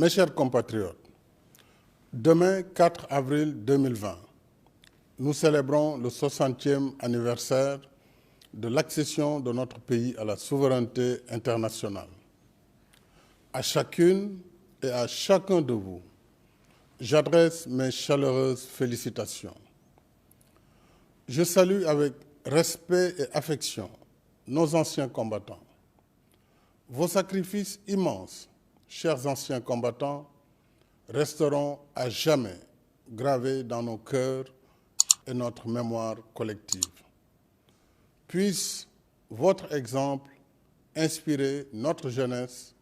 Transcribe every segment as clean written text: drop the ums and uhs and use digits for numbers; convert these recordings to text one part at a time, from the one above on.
Mes chers compatriotes, demain 4 avril 2020, nous célébrons le 60e anniversaire de l'accession de notre pays à la souveraineté internationale. À chacune et à chacun de vous, j'adresse mes chaleureuses félicitations. Je salue avec respect et affection nos anciens combattants. Vos sacrifices immenses, chers anciens combattants, resteront à jamais gravés dans nos cœurs et notre mémoire collective. Puisse votre exemple inspirer notre jeunesse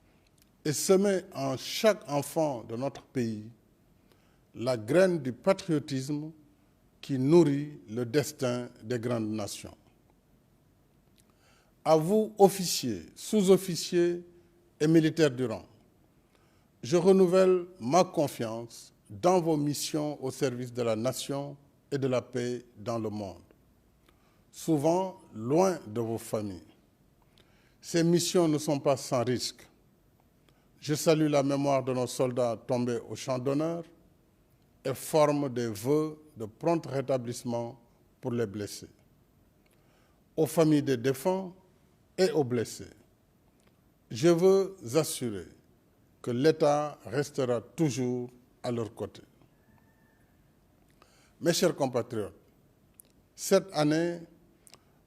et semer en chaque enfant de notre pays la graine du patriotisme qui nourrit le destin des grandes nations. À vous, officiers, sous-officiers et militaires du rang, je renouvelle ma confiance dans vos missions au service de la nation et de la paix dans le monde, souvent loin de vos familles. Ces missions ne sont pas sans risque. Je salue la mémoire de nos soldats tombés au champ d'honneur et forme des vœux de prompt rétablissement pour les blessés. Aux familles des défunts et aux blessés, je veux assurer que l'État restera toujours à leur côté. Mes chers compatriotes, cette année,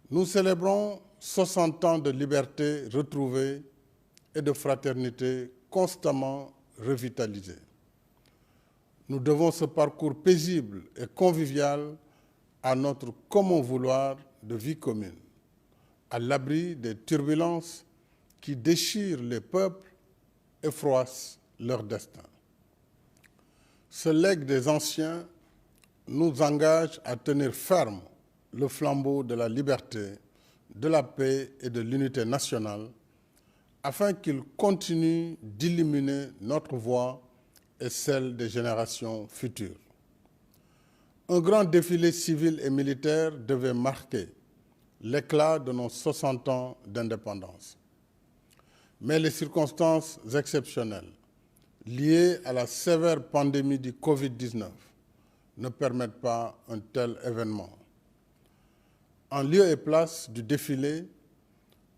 nous célébrons 60 ans de liberté retrouvée et de fraternité constamment revitalisée. Nous devons ce parcours paisible et convivial à notre commun vouloir de vie commune, à l'abri des turbulences qui déchirent les peuples et froissent leur destin. Ce legs des anciens nous engage à tenir ferme le flambeau de la liberté, de la paix et de l'unité nationale, afin qu'il continue d'illuminer notre voie et celle des générations futures. Un grand défilé civil et militaire devait marquer l'éclat de nos 60 ans d'indépendance. Mais les circonstances exceptionnelles liées à la sévère pandémie du Covid-19 ne permettent pas un tel événement. En lieu et place du défilé,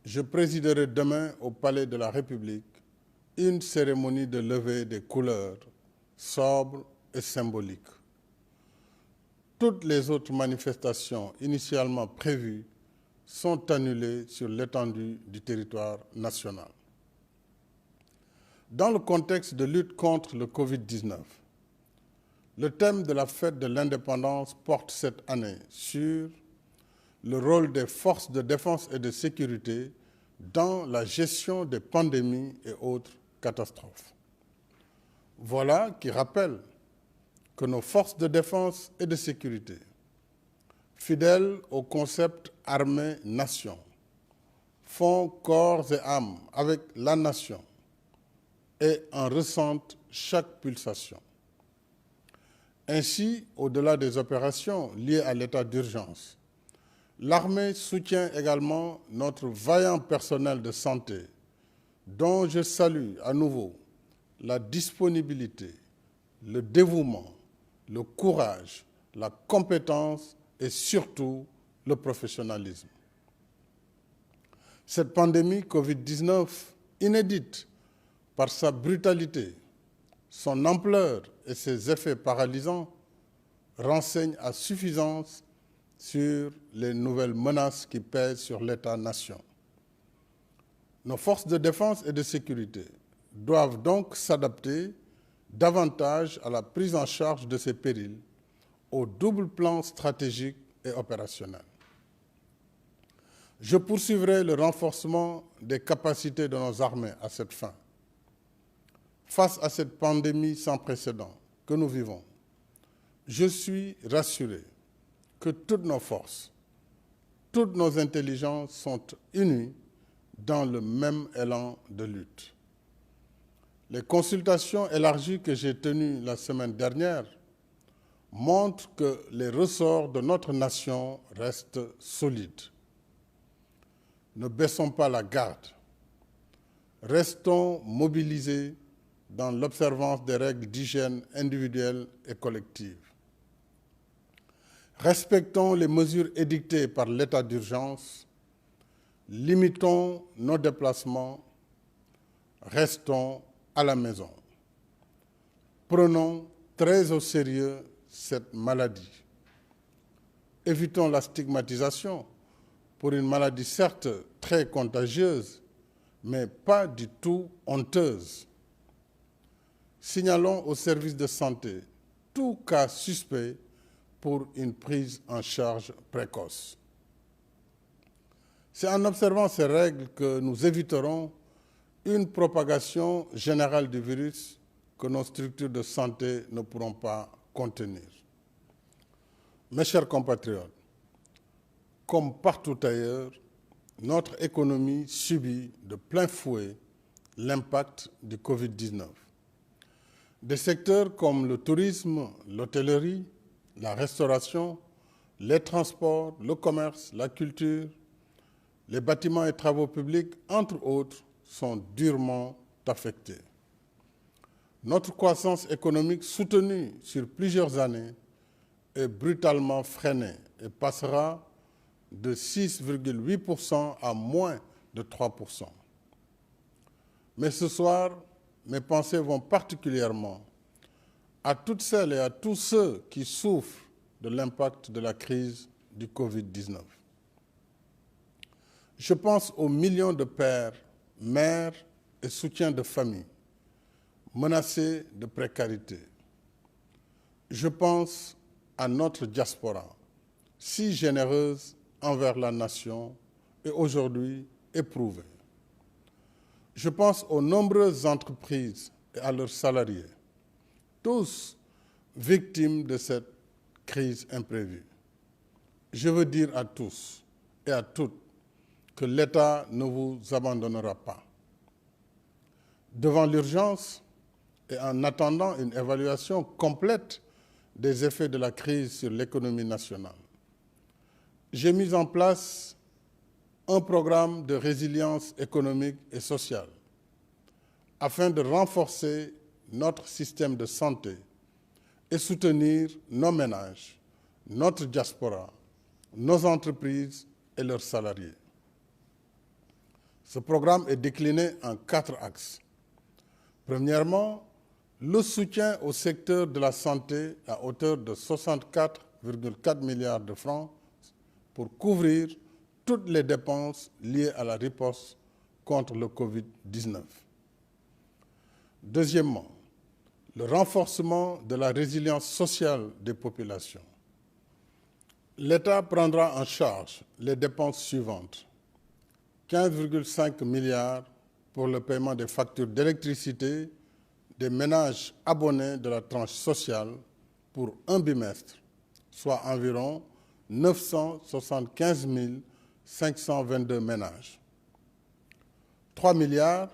je présiderai demain au Palais de la République une cérémonie de levée des couleurs sobre et symbolique. Toutes les autres manifestations initialement prévues sont annulées sur l'étendue du territoire national. Dans le contexte de lutte contre le Covid-19, le thème de la fête de l'indépendance porte cette année sur le rôle des forces de défense et de sécurité dans la gestion des pandémies et autres catastrophes. Voilà qui rappelle que nos forces de défense et de sécurité, fidèles au concept armée-nation, font corps et âme avec la nation et en ressentent chaque pulsation. Ainsi, au-delà des opérations liées à l'état d'urgence, l'armée soutient également notre vaillant personnel de santé, dont je salue à nouveau la disponibilité, le dévouement, le courage, la compétence et surtout le professionnalisme. Cette pandémie Covid-19, inédite par sa brutalité, son ampleur et ses effets paralysants, renseigne à suffisance sur les nouvelles menaces qui pèsent sur l'État-nation. Nos forces de défense et de sécurité doivent donc s'adapter davantage à la prise en charge de ces périls au double plan stratégique et opérationnel. Je poursuivrai le renforcement des capacités de nos armées à cette fin. Face à cette pandémie sans précédent que nous vivons, je suis rassuré que toutes nos forces, toutes nos intelligences sont unies dans le même élan de lutte. Les consultations élargies que j'ai tenues la semaine dernière montrent que les ressorts de notre nation restent solides. Ne baissons pas la garde. Restons mobilisés dans l'observance des règles d'hygiène individuelles et collectives. Respectons les mesures édictées par l'état d'urgence, limitons nos déplacements, restons à la maison. Prenons très au sérieux cette maladie. Évitons la stigmatisation pour une maladie certes très contagieuse, mais pas du tout honteuse. Signalons aux services de santé tout cas suspect pour une prise en charge précoce. C'est en observant ces règles que nous éviterons une propagation générale du virus que nos structures de santé ne pourront pas contenir. Mes chers compatriotes, comme partout ailleurs, notre économie subit de plein fouet l'impact du Covid-19. Des secteurs comme le tourisme, l'hôtellerie, la restauration, les transports, le commerce, la culture, les bâtiments et travaux publics, entre autres, sont durement affectés. Notre croissance économique soutenue sur plusieurs années est brutalement freinée et passera de 6,8% à moins de 3%. Mais ce soir, mes pensées vont particulièrement à toutes celles et à tous ceux qui souffrent de l'impact de la crise du Covid-19. Je pense aux millions de pères, mères et soutiens de familles menacés de précarité. Je pense à notre diaspora, si généreuse envers la nation et aujourd'hui éprouvée. Je pense aux nombreuses entreprises et à leurs salariés, tous victimes de cette crise imprévue. Je veux dire à tous et à toutes que l'État ne vous abandonnera pas. Devant l'urgence et en attendant une évaluation complète des effets de la crise sur l'économie nationale, j'ai mis en place un programme de résilience économique et sociale afin de renforcer notre système de santé et soutenir nos ménages, notre diaspora, nos entreprises et leurs salariés. Ce programme est décliné en 4 axes. Premièrement, le soutien au secteur de la santé à hauteur de 64,4 milliards de francs pour couvrir toutes les dépenses liées à la riposte contre le Covid-19. Deuxièmement, le renforcement de la résilience sociale des populations. L'État prendra en charge les dépenses suivantes. 15,5 milliards pour le paiement des factures d'électricité des ménages abonnés de la tranche sociale pour un bimestre, soit environ 975 522 ménages. 3 milliards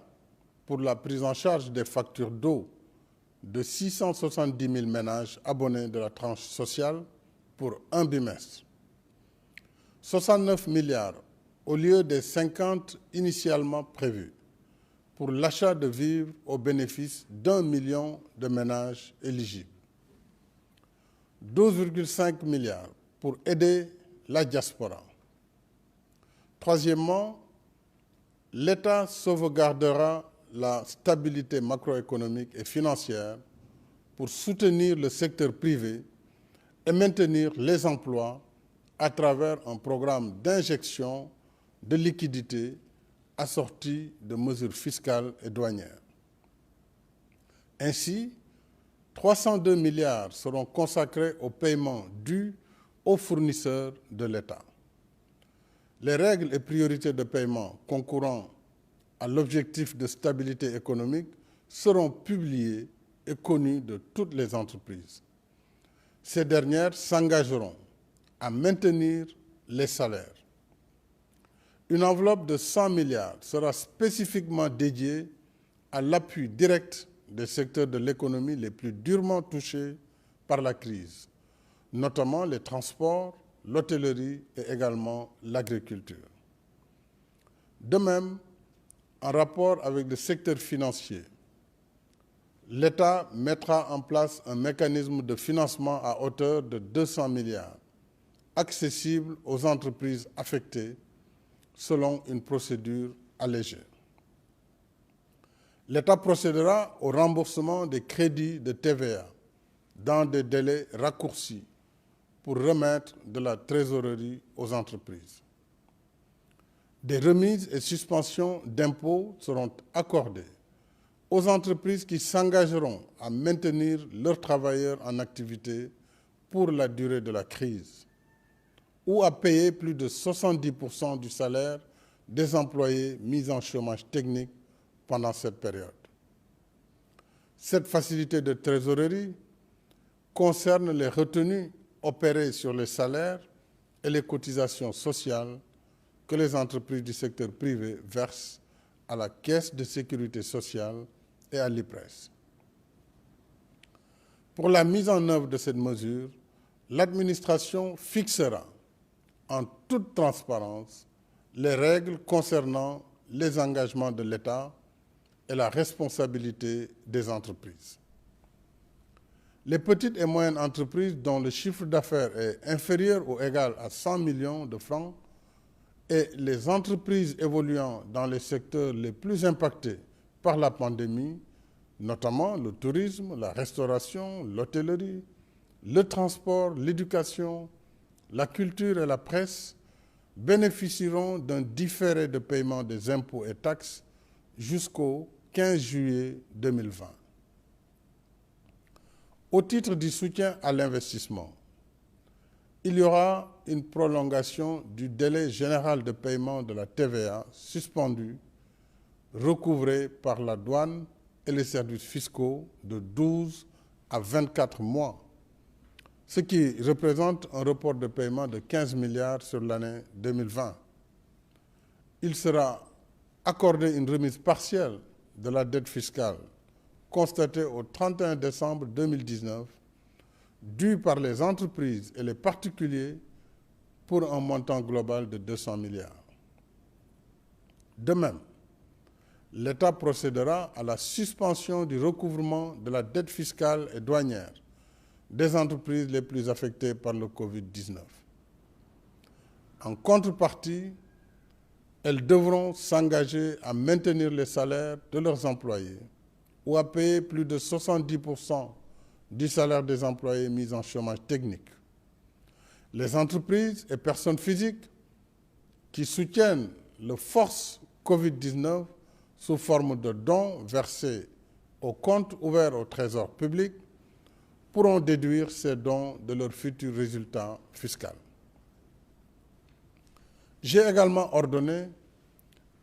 pour la prise en charge des factures d'eau de 670 000 ménages abonnés de la tranche sociale pour un bimestre. 69 milliards au lieu des 50 initialement prévus pour l'achat de vivres au bénéfice d'1 million de ménages éligibles. 12,5 milliards pour aider la diaspora. Troisièmement, l'État sauvegardera la stabilité macroéconomique et financière pour soutenir le secteur privé et maintenir les emplois à travers un programme d'injection de liquidités assorti de mesures fiscales et douanières. Ainsi, 302 milliards seront consacrés au paiement dû aux fournisseurs de l'État. Les règles et priorités de paiement concourant à l'objectif de stabilité économique seront publiées et connues de toutes les entreprises. Ces dernières s'engageront à maintenir les salaires. Une enveloppe de 100 milliards sera spécifiquement dédiée à l'appui direct des secteurs de l'économie les plus durement touchés par la crise, notamment les transports, l'hôtellerie et également l'agriculture. De même, en rapport avec le secteur financier, l'État mettra en place un mécanisme de financement à hauteur de 200 milliards, accessible aux entreprises affectées selon une procédure allégée. L'État procédera au remboursement des crédits de TVA dans des délais raccourcis pour remettre de la trésorerie aux entreprises. Des remises et suspensions d'impôts seront accordées aux entreprises qui s'engageront à maintenir leurs travailleurs en activité pour la durée de la crise ou à payer plus de 70% du salaire des employés mis en chômage technique pendant cette période. Cette facilité de trésorerie concerne les retenues opérées sur les salaires et les cotisations sociales que les entreprises du secteur privé versent à la Caisse de sécurité sociale et à l'IPRES. Pour la mise en œuvre de cette mesure, l'administration fixera en toute transparence les règles concernant les engagements de l'État et la responsabilité des entreprises. Les petites et moyennes entreprises dont le chiffre d'affaires est inférieur ou égal à 100 millions de francs et les entreprises évoluant dans les secteurs les plus impactés par la pandémie, notamment le tourisme, la restauration, l'hôtellerie, le transport, l'éducation, la culture et la presse, bénéficieront d'un différé de paiement des impôts et taxes jusqu'au 15 juillet 2020. Au titre du soutien à l'investissement, il y aura une prolongation du délai général de paiement de la TVA suspendu, recouvré par la douane et les services fiscaux de 12 à 24 mois, ce qui représente un report de paiement de 15 milliards sur l'année 2020. Il sera accordé une remise partielle de la dette fiscale constatée au 31 décembre 2019, due par les entreprises et les particuliers pour un montant global de 200 milliards. De même, l'État procédera à la suspension du recouvrement de la dette fiscale et douanière des entreprises les plus affectées par le Covid-19. En contrepartie, elles devront s'engager à maintenir les salaires de leurs employés ou à payer plus de 70% du salaire des employés mis en chômage technique. Les entreprises et personnes physiques qui soutiennent le Force Covid-19 sous forme de dons versés au compte ouvert au Trésor public pourront déduire ces dons de leur futur résultat fiscal. J'ai également ordonné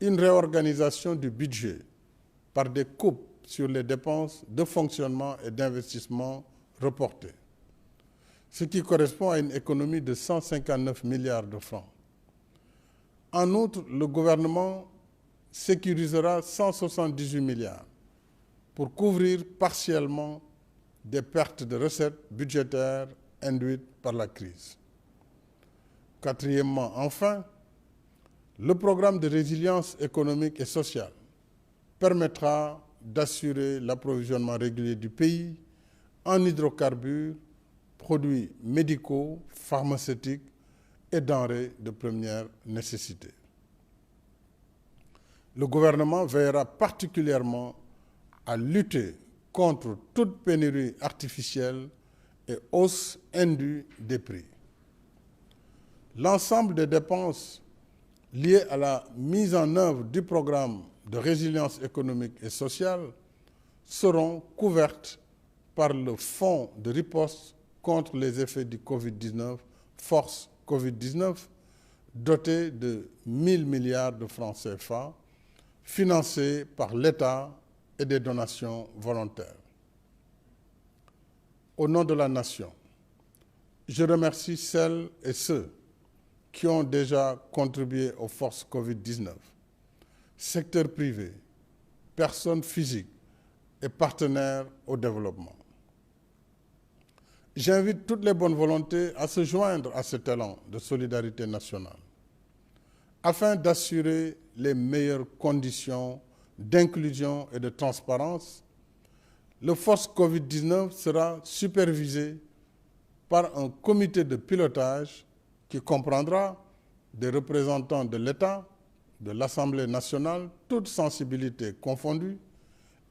une réorganisation du budget par des coupes sur les dépenses de fonctionnement et d'investissement reportées, ce qui correspond à une économie de 159 milliards de francs. En outre, le gouvernement sécurisera 178 milliards pour couvrir partiellement des pertes de recettes budgétaires induites par la crise. Quatrièmement, enfin, le programme de résilience économique et sociale permettra d'assurer l'approvisionnement régulier du pays en hydrocarbures, produits médicaux, pharmaceutiques et denrées de première nécessité. Le gouvernement veillera particulièrement à lutter contre toute pénurie artificielle et hausse indue des prix. L'ensemble des dépenses liées à la mise en œuvre du programme de résilience économique et sociale seront couvertes par le Fonds de riposte contre les effets du Covid-19, Force Covid-19, doté de 1 000 milliards de francs CFA, financé par l'État et des donations volontaires. Au nom de la Nation, je remercie celles et ceux qui ont déjà contribué aux forces Covid-19, secteur privé, personnes physiques et partenaires au développement. J'invite toutes les bonnes volontés à se joindre à cet élan de solidarité nationale afin d'assurer les meilleures conditions d'inclusion et de transparence, le force Covid-19 sera supervisé par un comité de pilotage qui comprendra des représentants de l'État, de l'Assemblée nationale, toutes sensibilités confondues,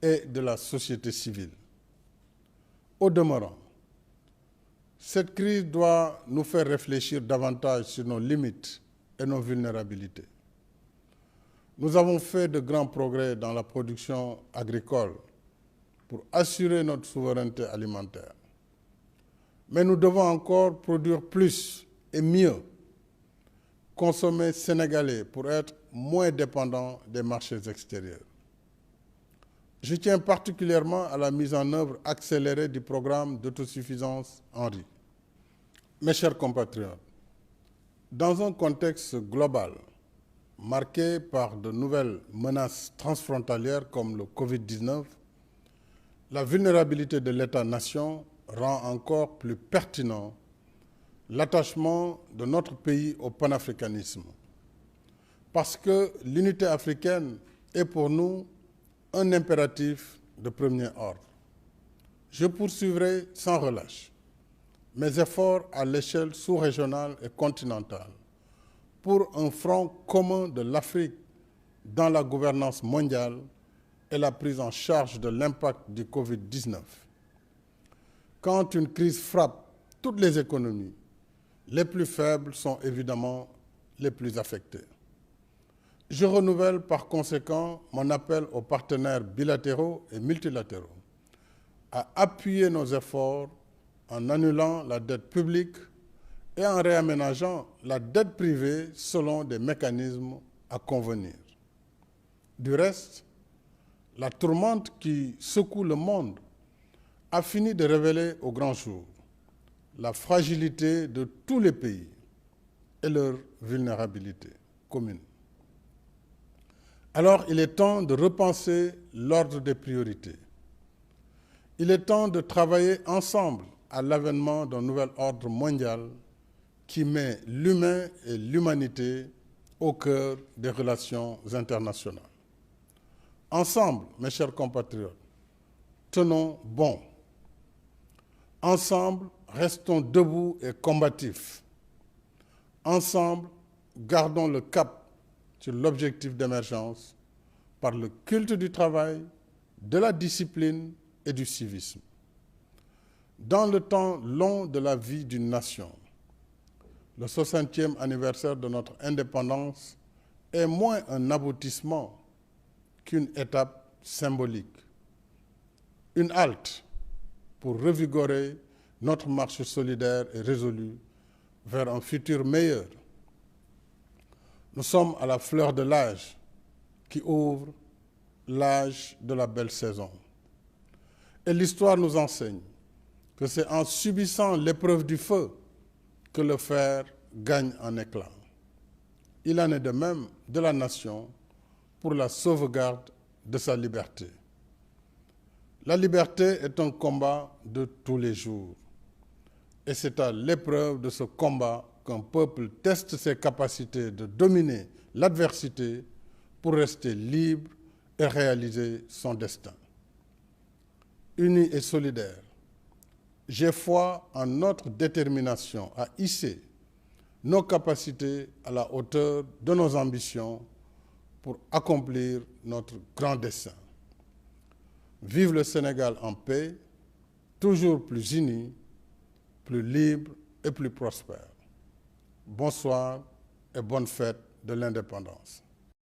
et de la société civile. Au demeurant, cette crise doit nous faire réfléchir davantage sur nos limites et nos vulnérabilités. Nous avons fait de grands progrès dans la production agricole pour assurer notre souveraineté alimentaire. Mais nous devons encore produire plus et mieux, consommer sénégalais pour être moins dépendants des marchés extérieurs. Je tiens particulièrement à la mise en œuvre accélérée du programme d'autosuffisance en riz. Mes chers compatriotes, dans un contexte global marqué par de nouvelles menaces transfrontalières comme le Covid-19, la vulnérabilité de l'État-nation rend encore plus pertinent l'attachement de notre pays au panafricanisme. Parce que l'unité africaine est pour nous un impératif de premier ordre. Je poursuivrai sans relâche mes efforts à l'échelle sous-régionale et continentale pour un front commun de l'Afrique dans la gouvernance mondiale et la prise en charge de l'impact du Covid-19. Quand une crise frappe toutes les économies, les plus faibles sont évidemment les plus affectés. Je renouvelle par conséquent mon appel aux partenaires bilatéraux et multilatéraux à appuyer nos efforts en annulant la dette publique et en réaménageant la dette privée selon des mécanismes à convenir. Du reste, la tourmente qui secoue le monde a fini de révéler au grand jour la fragilité de tous les pays et leur vulnérabilité commune. Alors, il est temps de repenser l'ordre des priorités. Il est temps de travailler ensemble à l'avènement d'un nouvel ordre mondial qui met l'humain et l'humanité au cœur des relations internationales. Ensemble, mes chers compatriotes, tenons bon. Ensemble, restons debout et combatifs. Ensemble, gardons le cap sur l'objectif d'émergence par le culte du travail, de la discipline et du civisme. Dans le temps long de la vie d'une nation, le 60e anniversaire de notre indépendance est moins un aboutissement qu'une étape symbolique, une halte pour revigorer notre marche solidaire et résolue vers un futur meilleur. Nous sommes à la fleur de l'âge qui ouvre l'âge de la belle saison. Et l'histoire nous enseigne que c'est en subissant l'épreuve du feu que le fer gagne en éclat. Il en est de même de la nation pour la sauvegarde de sa liberté. La liberté est un combat de tous les jours. Et c'est à l'épreuve de ce combat qu'un peuple teste ses capacités de dominer l'adversité pour rester libre et réaliser son destin. Unis et solidaires, j'ai foi en notre détermination à hisser nos capacités à la hauteur de nos ambitions pour accomplir notre grand dessein. Vive le Sénégal en paix, toujours plus uni, plus libre et plus prospère. Bonsoir et bonne fête de l'indépendance.